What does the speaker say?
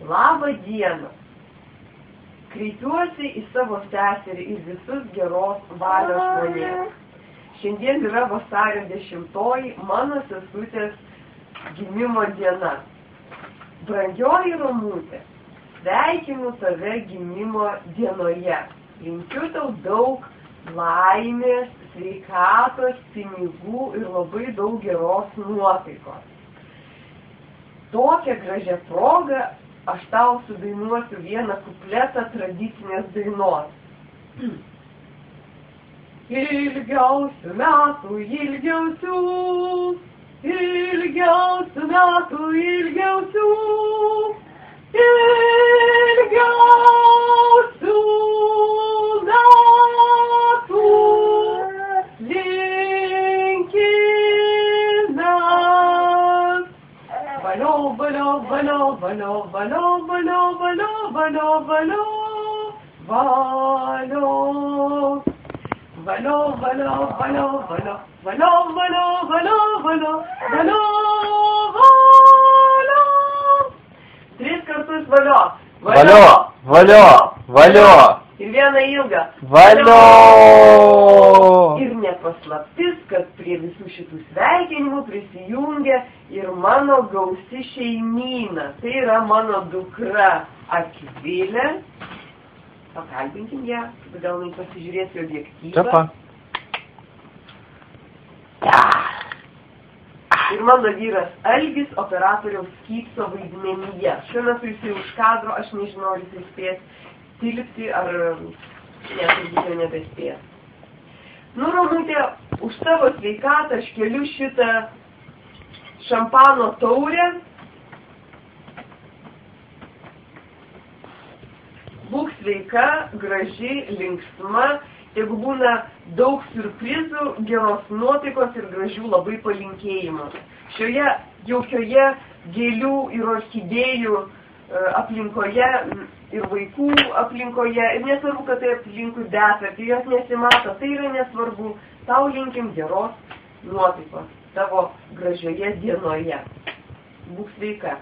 Labą dieną. Kreipiuosi į savo seserį ir visus geros valios žmonės. Šiandien yra vasario 10, mano sesutės gimimo diena. Brangioji Romutė, sveikinu tave gimimo dienoje. Linkiu tau daug laimės, sveikatos, pinigų ir labai daug geros nuotaikos. Tokią gražią progą aš tau sudainuosiu vieną kupletą tradicinės dainos. Ilgiausių metų, ilgiausių, ilgiausių metų, ilgiausių, ilgiausių metų linkime. Valio, valio, valio, valio, valio, valio, valio, valio, valio, valio. Valio, valio, valio, valio, valio, valio, valio, valio, valio, valio. 3 kartus valio. Valio, valio, valio. Ir vieną ilgą. Valio. Ir nepaslaptis, kad prie visų šitų sveikinimų prisijungia ir mano gausi šeimyna. Tai yra mano dukra Akvilė. Pakalbinkim ją, gal jinai pasižiūrės į objektyvą. Čiapa. Ir mano vyras Algis operatoriaus Kypso vaidmenyje. Šiuo metu jisai už kadro, aš nežinau, ar jisai spės tilpti, ar turbūt jau nebespės. Nu, Romutė, už tavo sveikatą aš keliu šitą šampano taurę. Būk sveika, graži, linksma, jeigu būna daug siurprizų, geros nuotaikos ir gražių labai palinkėjimų. Šioje jaukioje gėlių ir orchidėjų aplinkoje ir vaikų aplinkoje, ir nesvarbu, kad tai aplinkui desa, kai jos nesimato, tai yra nesvarbu, tau linkim geros nuotaikos tavo gražioje dienoje. Būk sveika.